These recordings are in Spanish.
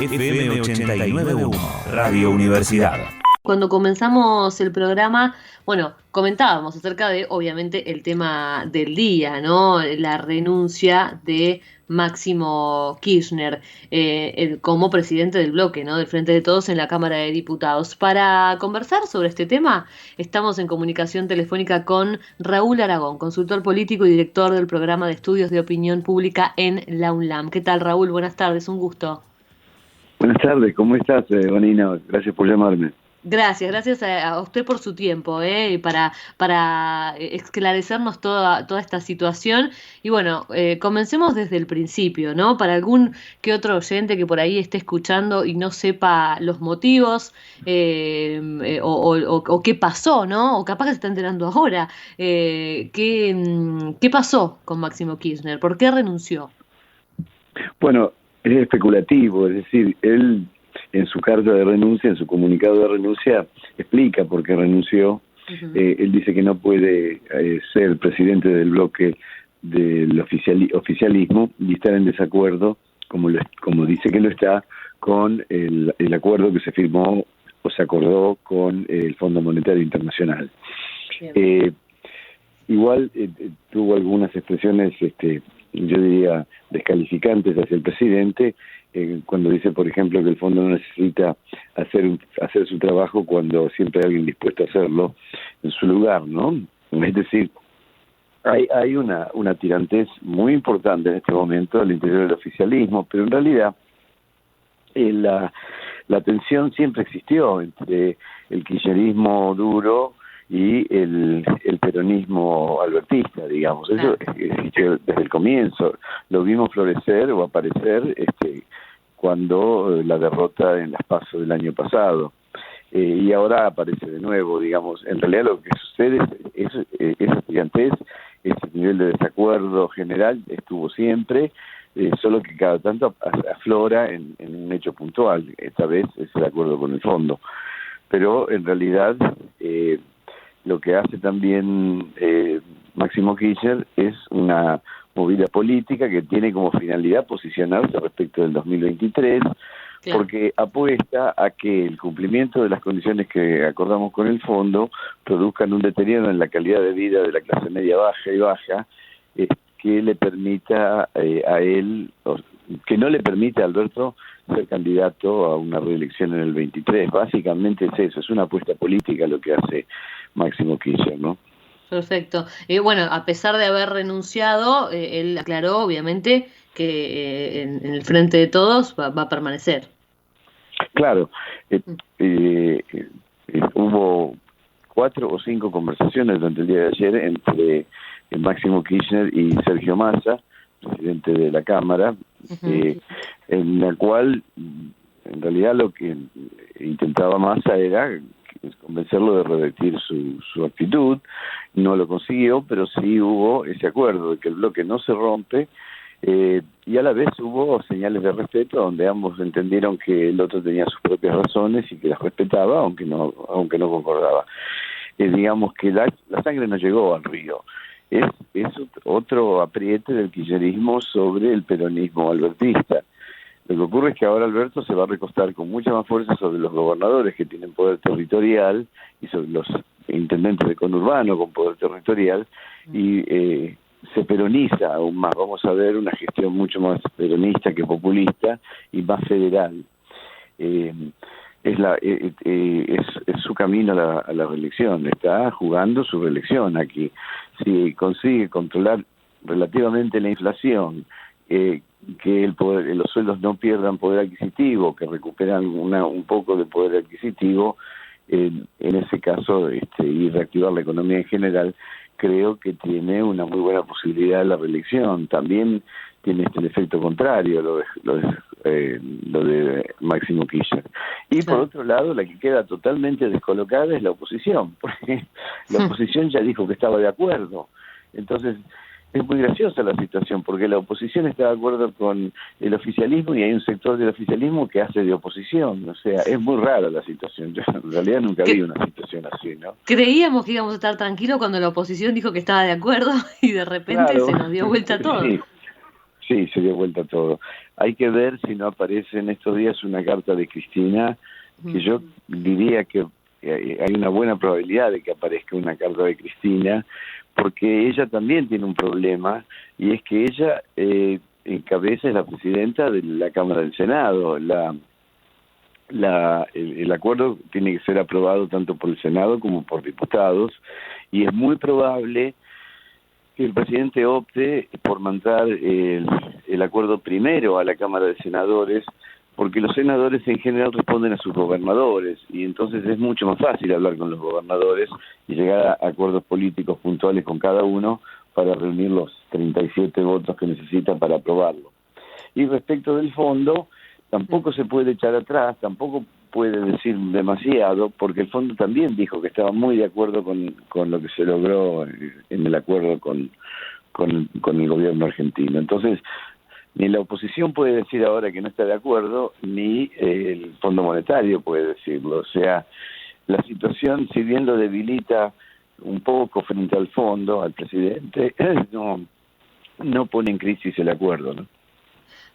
FM 89.1, Radio Universidad. Cuando comenzamos el programa, bueno, comentábamos acerca de, obviamente, el tema del día, ¿no? La renuncia de Máximo Kirchner como presidente del bloque, ¿no? Del Frente de Todos en la Cámara de Diputados. Para conversar sobre este tema, estamos en comunicación telefónica con Raúl Aragón, consultor político y director del programa de estudios de opinión pública en la UNLAM. ¿Qué tal, Raúl? Buenas tardes, un gusto. Buenas tardes, ¿cómo estás, Vanina? Gracias por llamarme. Gracias a usted por su tiempo, para esclarecernos toda esta situación. Y bueno, comencemos desde el principio, ¿no? Para algún que otro oyente que por ahí esté escuchando y no sepa los motivos o qué pasó, ¿no? O capaz que se está enterando ahora. ¿Qué pasó con Máximo Kirchner? ¿Por qué renunció? Bueno, es especulativo, es decir, él en su carta de renuncia, en su comunicado de renuncia, explica por qué renunció. Uh-huh. Él dice que no puede ser presidente del bloque del oficialismo y estar en desacuerdo, como dice que lo está, con el acuerdo que se firmó o se acordó con el Fondo Monetario Internacional. Igual tuvo algunas expresiones, yo diría, descalificantes hacia el presidente, cuando dice, por ejemplo, que el fondo no necesita hacer su trabajo cuando siempre hay alguien dispuesto a hacerlo en su lugar, ¿no? Es decir, hay una tirantez muy importante en este momento al interior del oficialismo, pero en realidad la tensión siempre existió entre el kirchnerismo duro y el peronismo albertista, digamos. Eso existió desde el comienzo. Lo vimos florecer o aparecer cuando la derrota en las PASO del año pasado. Y ahora aparece de nuevo, digamos. En realidad lo que sucede es esa tirantez, ese nivel de desacuerdo general estuvo siempre, solo que cada tanto aflora en un hecho puntual. Esta vez es el acuerdo con el fondo. Pero en realidad lo que hace también Máximo Kirchner es una movida política que tiene como finalidad posicionarse respecto del 2023, claro, porque apuesta a que el cumplimiento de las condiciones que acordamos con el fondo produzcan un deterioro en la calidad de vida de la clase media baja que le permita a él, que no le permite a Alberto ser candidato a una reelección en el 23. Básicamente es eso, es una apuesta política lo que hace Máximo Kirchner, ¿no? Perfecto. Bueno, a pesar de haber renunciado, él aclaró, obviamente, que en el Frente de Todos va a permanecer. Claro. Hubo 4 o 5 conversaciones durante el día de ayer entre Máximo Kirchner y Sergio Massa, presidente de la Cámara, uh-huh, en la cual en realidad lo que intentaba Massa era convencerlo de revertir su actitud. No lo consiguió, pero sí hubo ese acuerdo de que el bloque no se rompe, y a la vez hubo señales de respeto donde ambos entendieron que el otro tenía sus propias razones y que las respetaba, aunque no concordaba. Digamos que la sangre no llegó al río. Es otro apriete del kirchnerismo sobre el peronismo albertista. Lo que ocurre es que ahora Alberto se va a recostar con mucha más fuerza sobre los gobernadores que tienen poder territorial y sobre los intendentes de conurbano con poder territorial, y se peroniza aún más. Vamos a ver una gestión mucho más peronista que populista y más federal. Es su camino a la reelección. Está jugando su reelección aquí. Si consigue controlar relativamente la inflación, que los sueldos no pierdan poder adquisitivo, que recuperan un poco de poder adquisitivo, en ese caso, y reactivar la economía en general, creo que tiene una muy buena posibilidad de la reelección. También tiene el efecto contrario, lo de Máximo Kirchner. Y por otro lado, la que queda totalmente descolocada es la oposición, porque la oposición ya dijo que estaba de acuerdo. Entonces, es muy graciosa la situación, porque la oposición está de acuerdo con el oficialismo y hay un sector del oficialismo que hace de oposición. O sea, es muy rara la situación. Yo en realidad nunca vi una situación así, ¿no? Creíamos que íbamos a estar tranquilos cuando la oposición dijo que estaba de acuerdo y de repente se nos dio vuelta todo. Sí, se dio vuelta todo. Hay que ver si no aparece en estos días una carta de Cristina, que yo diría que hay una buena probabilidad de que aparezca una carta de Cristina, porque ella también tiene un problema, y es que ella encabeza, es la presidenta de la Cámara del Senado. El acuerdo tiene que ser aprobado tanto por el Senado como por diputados, y es muy probable que el presidente opte por mandar el acuerdo primero a la Cámara de Senadores, porque los senadores en general responden a sus gobernadores, y entonces es mucho más fácil hablar con los gobernadores y llegar a acuerdos políticos puntuales con cada uno para reunir los 37 votos que necesita para aprobarlo. Y respecto del fondo, tampoco se puede echar atrás, tampoco puede decir demasiado, porque el fondo también dijo que estaba muy de acuerdo con lo que se logró en el acuerdo con el gobierno argentino. Entonces, ni la oposición puede decir ahora que no está de acuerdo, ni el Fondo Monetario puede decirlo. O sea, la situación, si bien lo debilita un poco frente al fondo, al presidente, no pone en crisis el acuerdo, ¿no?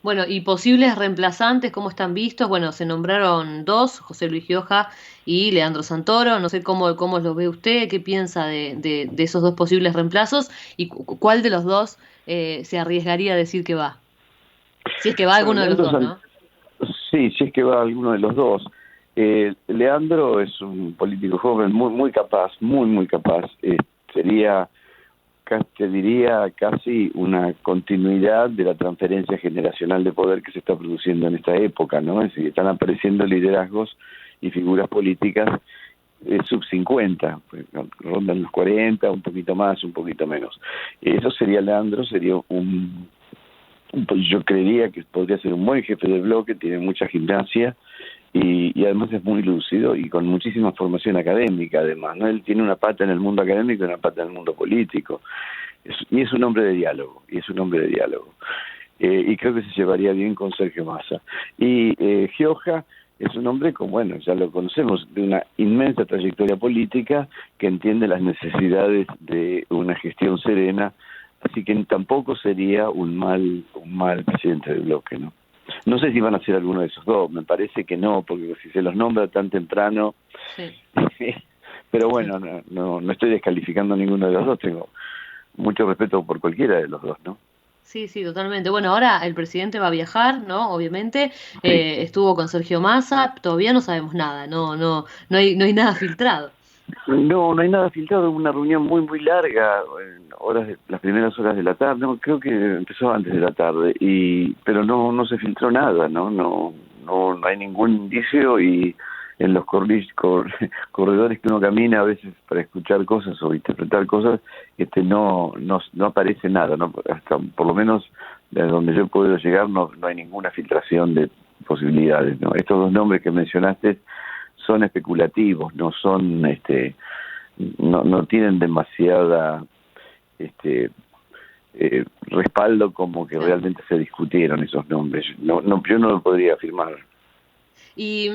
Bueno, y posibles reemplazantes, ¿cómo están vistos? Bueno, se nombraron dos, José Luis Gioja y Leandro Santoro. No sé cómo lo ve usted, qué piensa de esos dos posibles reemplazos y cuál de los dos se arriesgaría a decir que va. Si es que va alguno de los dos, ¿no? Sí, si es que va alguno de los dos. Leandro es un político joven muy capaz, muy capaz. Sería, te diría, casi una continuidad de la transferencia generacional de poder que se está produciendo en esta época, ¿no? Es decir, están apareciendo liderazgos y figuras políticas sub 50, pues, rondan los 40, un poquito más, un poquito menos. Eso sería Leandro, sería yo creería que podría ser un buen jefe de bloque, tiene mucha gimnasia y además es muy lúcido y con muchísima formación académica además, ¿no? Él tiene una pata en el mundo académico y una pata en el mundo político. Y es un hombre de diálogo, y creo que se llevaría bien con Sergio Massa. Y Gioja es un hombre, bueno, ya lo conocemos, de una inmensa trayectoria política, que entiende las necesidades de una gestión serena, así que tampoco sería un mal presidente del bloque, ¿no? No sé si van a ser alguno de esos dos, me parece que no, porque si se los nombra tan temprano, sí. Pero bueno, no estoy descalificando a ninguno de los dos, tengo mucho respeto por cualquiera de los dos, ¿no? Sí, totalmente. Bueno, ahora el presidente va a viajar, ¿no? Obviamente, Sí. estuvo con Sergio Massa, todavía no sabemos nada, no hay nada filtrado. No hay nada filtrado, una reunión muy larga, las primeras horas de la tarde, no, creo que empezó antes de la tarde, pero no se filtró nada, no hay ningún indicio, y en los corredores que uno camina a veces para escuchar cosas o interpretar cosas, no aparece nada, ¿no? Hasta por lo menos de donde yo he podido llegar no hay ninguna filtración de posibilidades, ¿no? Estos dos nombres que mencionaste son especulativos, no son no tienen demasiada respaldo como que realmente se discutieron esos nombres. Yo no lo podría afirmar. ¿Y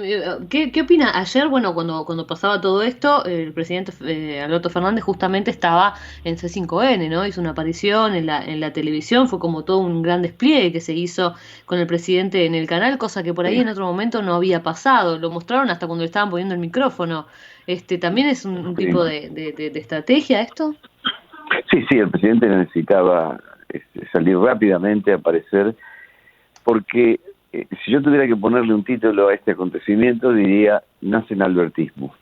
qué opina? Ayer, bueno, cuando pasaba todo esto, el presidente Alberto Fernández justamente estaba en C5N, ¿no? Hizo una aparición en la televisión, fue como todo un gran despliegue que se hizo con el presidente en el canal, cosa que por ahí en otro momento no había pasado. Lo mostraron hasta cuando le estaban poniendo el micrófono. ¿También es un tipo de estrategia esto? Sí, el presidente necesitaba salir rápidamente, aparecer, porque si yo tuviera que ponerle un título a este acontecimiento, diría: nace en albertismo.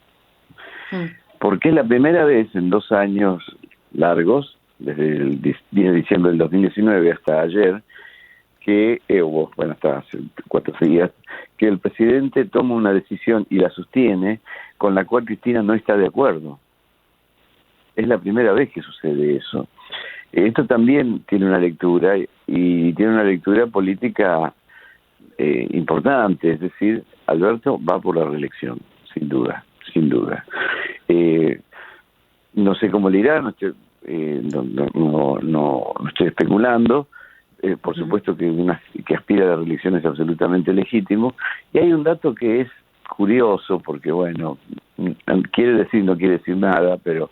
Porque es la primera vez en 2 años largos, desde el 10 de diciembre del 2019 hasta ayer, que hasta hace 4 días, que el presidente toma una decisión y la sostiene, con la cual Cristina no está de acuerdo. Es la primera vez que sucede eso. Esto también tiene una lectura, y tiene una lectura política importante, es decir, Alberto va por la reelección, sin duda. No sé cómo le irá, no estoy especulando. Por supuesto que aspira a la reelección es absolutamente legítimo, y hay un dato que es curioso, porque no quiere decir nada, pero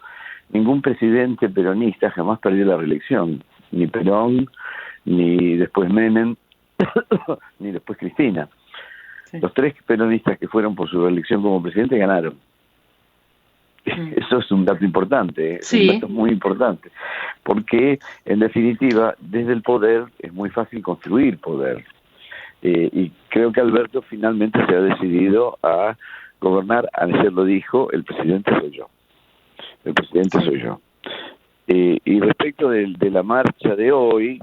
ningún presidente peronista jamás perdió la reelección, ni Perón, ni después Menem, ni después Cristina. Sí. Los 3 peronistas que fueron por su reelección como presidente ganaron. Eso es un dato importante, es un dato muy importante, porque en definitiva desde el poder es muy fácil construir poder, y creo que Alberto finalmente se ha decidido a gobernar. Ayer lo dijo, el presidente soy yo, y respecto de la marcha de hoy,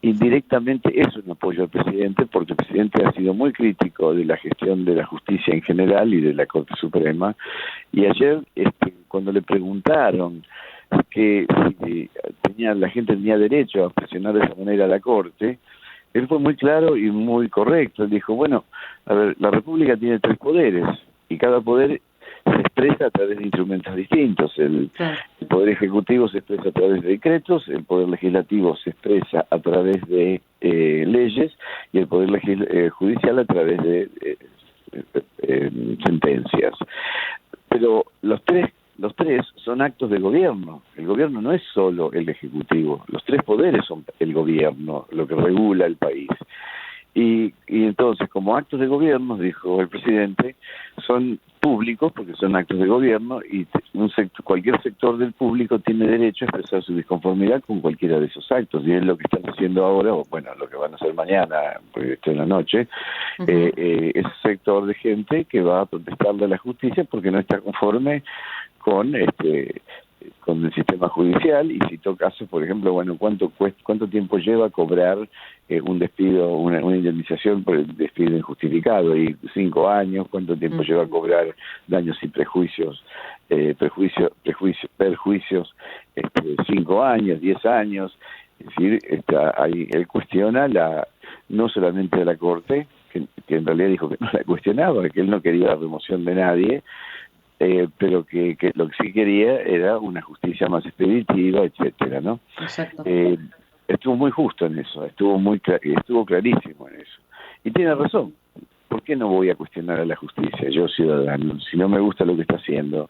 indirectamente es un apoyo al presidente, porque el presidente ha sido muy crítico de la gestión de la justicia en general y de la Corte Suprema, y ayer cuando le preguntaron que si la gente tenía derecho a presionar de esa manera a la Corte, él fue muy claro y muy correcto. Él dijo, bueno, a ver, la República tiene 3 poderes, y cada poder se expresa a través de instrumentos distintos. El Poder Ejecutivo se expresa a través de decretos, el Poder Legislativo se expresa a través de leyes, y el Poder Judicial a través de sentencias. Pero los tres son actos de gobierno. El gobierno no es solo el Ejecutivo, los 3 poderes son el gobierno, lo que regula el país. Y entonces, como actos de gobierno, dijo el presidente, son públicos porque son actos de gobierno, y cualquier sector del público tiene derecho a expresar su disconformidad con cualquiera de esos actos, y es lo que están haciendo ahora, o bueno, lo que van a hacer mañana, porque esto en la noche, ese sector de gente que va a protestarle a la justicia porque no está conforme con el sistema judicial, y citó casos, por ejemplo, bueno, cuánto tiempo lleva cobrar un despido, una indemnización por el despido injustificado, y 5 años, cuánto tiempo lleva a cobrar daños y perjuicios 5 años, 10 años. Es decir, él cuestiona no solamente de la Corte, que en realidad dijo que no la cuestionaba, que él no quería la remoción de nadie, pero que lo que sí quería era una justicia más expeditiva, etcétera, ¿no? Exacto. Estuvo muy justo en eso, estuvo clarísimo en eso, y tiene razón. ¿Por qué no voy a cuestionar a la justicia, yo ciudadano, si no me gusta lo que está haciendo?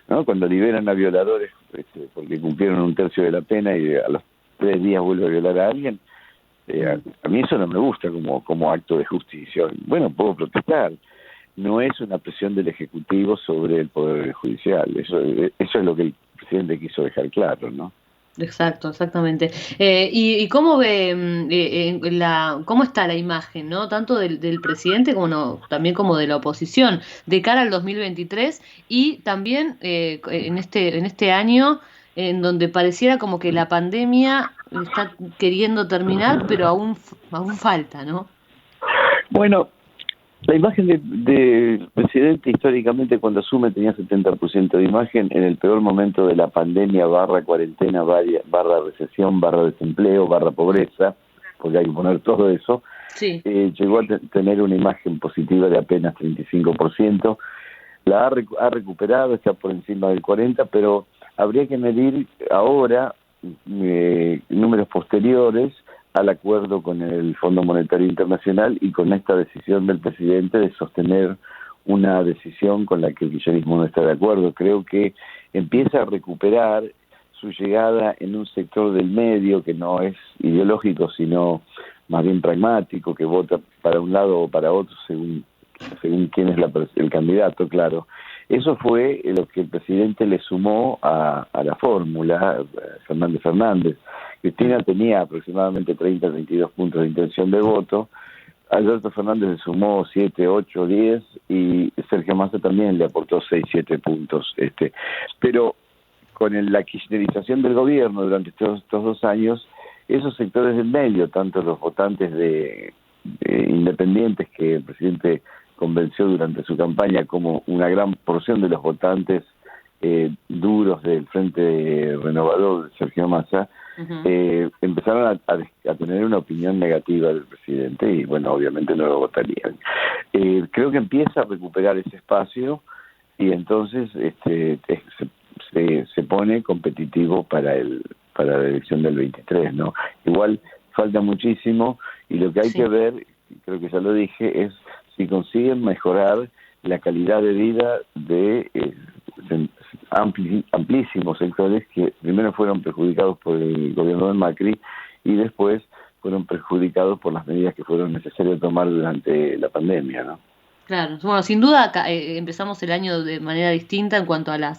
¿No? Cuando liberan a violadores porque cumplieron 1/3 de la pena y a los 3 días vuelve a violar a alguien, a mí eso no me gusta como acto de justicia. Bueno, puedo protestar. No es una presión del Ejecutivo sobre el Poder Judicial. Eso es lo que el presidente quiso dejar claro, ¿no? Exacto, exactamente. ¿Y cómo ve cómo está la imagen, ¿no? Tanto del presidente también como de la oposición de cara al 2023, y también en este año en donde pareciera como que la pandemia está queriendo terminar, pero aún falta, ¿no? Bueno, la imagen del presidente históricamente cuando asume tenía 70% de imagen. En el peor momento de la pandemia, /cuarentena, /recesión, /desempleo, /pobreza, porque hay que poner todo eso, llegó a tener una imagen positiva de apenas 35%. La ha recuperado, está por encima del 40%, pero habría que medir ahora números posteriores al acuerdo con el Fondo Monetario Internacional y con esta decisión del presidente de sostener una decisión con la que el kirchnerismo no está de acuerdo. Creo que empieza a recuperar su llegada en un sector del medio que no es ideológico, sino más bien pragmático, que vota para un lado o para otro según quién es el candidato, claro. Eso fue lo que el presidente le sumó a la fórmula, Fernández. Cristina tenía aproximadamente 32 puntos de intención de voto, Alberto Fernández le sumó 7, 8, 10, y Sergio Massa también le aportó 6, 7 puntos. Pero con la kirchnerización del gobierno durante estos 2 años, esos sectores del medio, tanto los votantes de independientes que el presidente convenció durante su campaña, como una gran porción de los votantes duros del Frente Renovador de Sergio Massa, empezaron a tener una opinión negativa del presidente, y bueno, obviamente no lo votarían. Creo que empieza a recuperar ese espacio, y entonces se pone competitivo para la elección del 23, ¿no? Igual falta muchísimo, y lo que hay que ver, creo que ya lo dije, es si consiguen mejorar la calidad de vida de amplísimos sectores que primero fueron perjudicados por el gobierno de Macri y después fueron perjudicados por las medidas que fueron necesarias tomar durante la pandemia, ¿no? Claro, bueno, sin duda empezamos el año de manera distinta en cuanto a la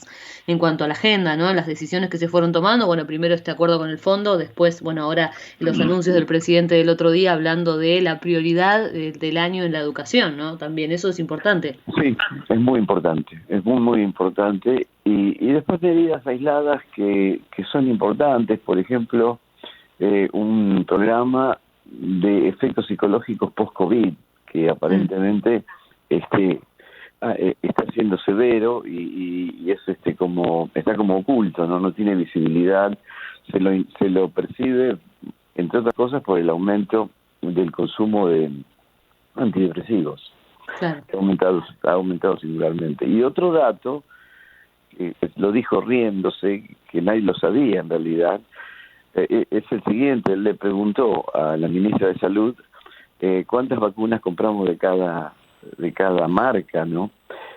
agenda, ¿no? Las decisiones que se fueron tomando. Bueno, primero este acuerdo con el fondo, después, bueno, ahora los anuncios del presidente del otro día hablando de la prioridad del año en la educación, ¿no? También eso es importante. Sí, es muy importante, es muy, muy importante. Y después medidas aisladas que son importantes, por ejemplo, un programa de efectos psicológicos post-COVID, que aparentemente está siendo severo y es como está como oculto, no tiene visibilidad, se lo percibe entre otras cosas por el aumento del consumo de antidepresivos. Claro. Ha aumentado singularmente. Y otro dato, lo dijo riéndose, que nadie lo sabía en realidad, es el siguiente. Él le preguntó a la ministra de Salud cuántas vacunas compramos de cada marca, ¿no?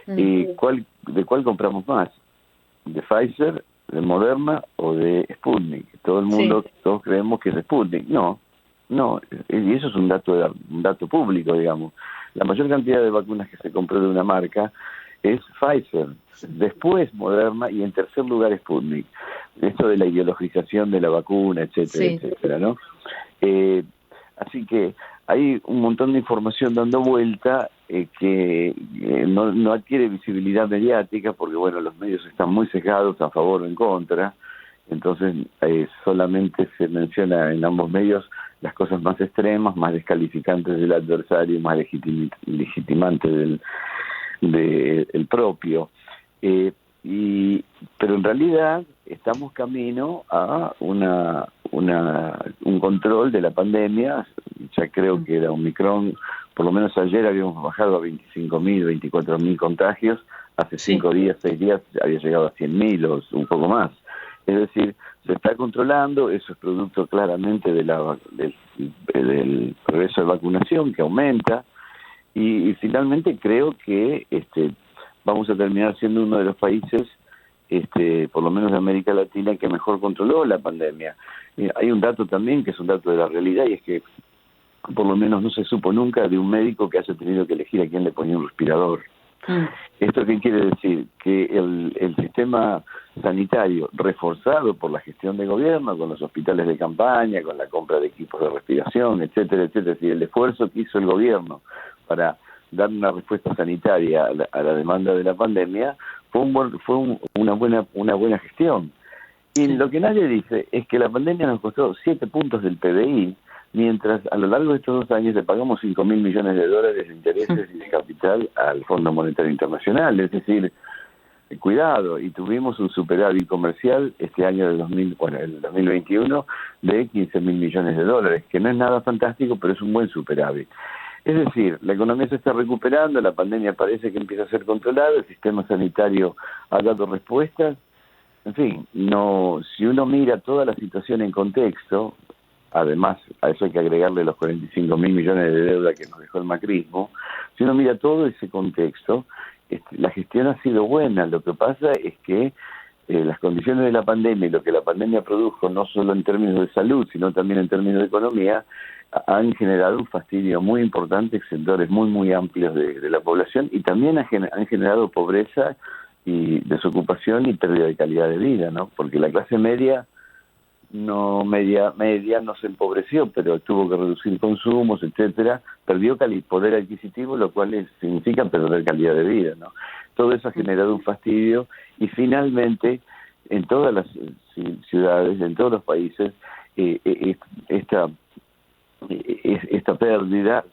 Y de cuál compramos más, de Pfizer, de Moderna o de Sputnik. Todo el mundo, todos creemos que es de Sputnik. No, y eso es un dato público, digamos. La mayor cantidad de vacunas que se compró de una marca es Pfizer, después Moderna y en tercer lugar Sputnik. Esto de la ideologización de la vacuna, etcétera, etcétera, ¿no? Así que hay un montón de información dando vuelta que no adquiere visibilidad mediática porque, bueno, los medios están muy sesgados a favor o en contra. Entonces solamente se menciona en ambos medios las cosas más extremas, más descalificantes del adversario, más legitimantes del propio. Pero en realidad estamos camino a un control de la pandemia. Ya creo que era Omicron, por lo menos ayer habíamos bajado a 25.000, 24.000 contagios, hace 5 días, 6 días había llegado a 100.000 o un poco más. Es decir, se está controlando, eso es producto claramente del progreso de vacunación que aumenta, y finalmente creo que vamos a terminar siendo uno de los países, por lo menos de América Latina, que mejor controló la pandemia. Hay un dato también que es un dato de la realidad, y es que por lo menos no se supo nunca de un médico que haya tenido que elegir a quién le ponía un respirador. ¿Esto qué quiere decir? Que el sistema sanitario, reforzado por la gestión de gobierno, con los hospitales de campaña, con la compra de equipos de respiración, etcétera, etcétera, es decir, el esfuerzo que hizo el gobierno para dar una respuesta sanitaria a la demanda de la pandemia fue una buena gestión. Y lo que nadie dice es que la pandemia nos costó 7 puntos del PBI, mientras a lo largo de estos 2 años le pagamos $5.000 millones de intereses y de capital al Fondo Monetario Internacional. Es decir, cuidado, y tuvimos un superávit comercial este año el 2021 de $15.000 millones, que no es nada fantástico, pero es un buen superávit. Es decir, la economía se está recuperando, la pandemia parece que empieza a ser controlada, el sistema sanitario ha dado respuestas. En fin, si uno mira toda la situación en contexto, además a eso hay que agregarle los 45.000 millones de deuda que nos dejó el macrismo, si uno mira todo ese contexto, la gestión ha sido buena. Lo que pasa es que las condiciones de la pandemia y lo que la pandemia produjo, no solo en términos de salud, sino también en términos de economía, han generado un fastidio muy importante en sectores muy, muy amplios de la población, y también han generado pobreza y desocupación y pérdida de calidad de vida, ¿no? Porque la clase media no se empobreció, pero tuvo que reducir consumos, etcétera, perdió poder adquisitivo, lo cual significa perder calidad de vida, ¿no? Todo eso ha generado un fastidio, y finalmente en todas las ciudades, en todos los países, esta pérdida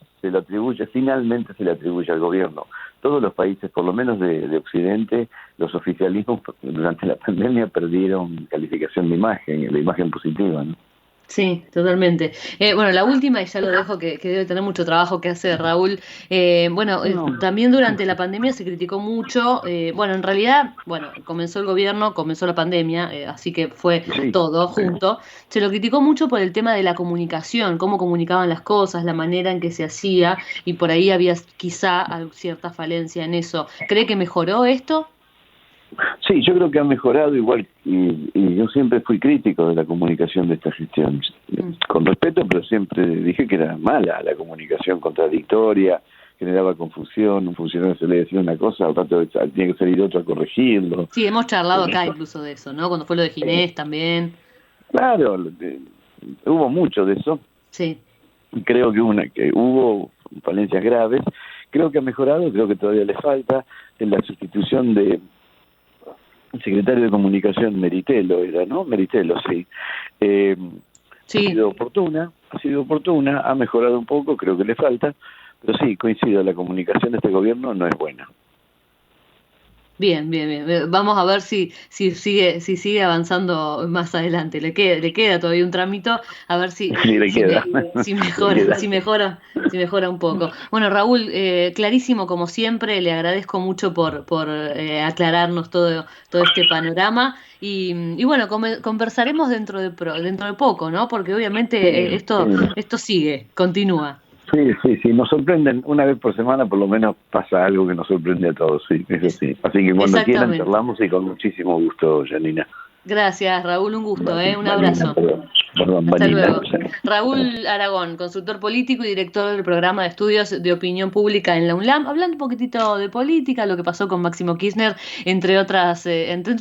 finalmente se le atribuye al gobierno. Todos los países, por lo menos de Occidente, los oficialismos durante la pandemia perdieron calificación de imagen, la imagen positiva, ¿no? Sí, totalmente. Bueno, la última, y ya lo dejo, que debe tener mucho trabajo que hacer, Raúl. También durante la pandemia se criticó mucho. En realidad, comenzó el gobierno, comenzó la pandemia, así que fue todo junto. Se lo criticó mucho por el tema de la comunicación, cómo comunicaban las cosas, la manera en que se hacía, y por ahí había quizá cierta falencia en eso. ¿Cree que mejoró esto? Sí, yo creo que ha mejorado igual, y yo siempre fui crítico de la comunicación de esta gestión, con respeto, pero siempre dije que era mala la comunicación, contradictoria, generaba confusión, un funcionario se le decía una cosa, al rato tenía que salir otro a corregirlo. Sí, hemos charlado acá incluso de eso, ¿no? Cuando fue lo de Ginés también. Claro, hubo mucho de eso. Sí. Creo que hubo falencias graves. Creo que ha mejorado, creo que todavía le falta. En la sustitución de secretario de Comunicación, Meritelo era, ¿no? Meritelo, sí. Sí. Ha sido oportuna, ha mejorado un poco, creo que le falta, pero sí, coincido, la comunicación de este gobierno no es buena. Bien. Vamos a ver si sigue avanzando más adelante. Le queda todavía un tramito, a ver si mejora un poco. Bueno, Raúl, clarísimo como siempre, le agradezco mucho por aclararnos todo este panorama y bueno, conversaremos dentro de poco, ¿no? Porque obviamente esto sigue, continúa. Sí, nos sorprenden una vez por semana, por lo menos pasa algo que nos sorprende a todos, sí, eso sí. Así que cuando quieran charlamos y con muchísimo gusto, Janina. Gracias, Raúl, un gusto, un abrazo. Perdón, hasta Vanina. luego. Raúl Aragón, consultor político y director del programa de estudios de opinión pública en la UNLAM, hablando un poquitito de política, lo que pasó con Máximo Kirchner, entre otros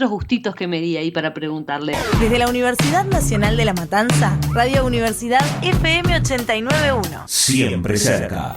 gustitos que me di ahí para preguntarle. Desde la Universidad Nacional de La Matanza, Radio Universidad FM 89.1. Siempre cerca.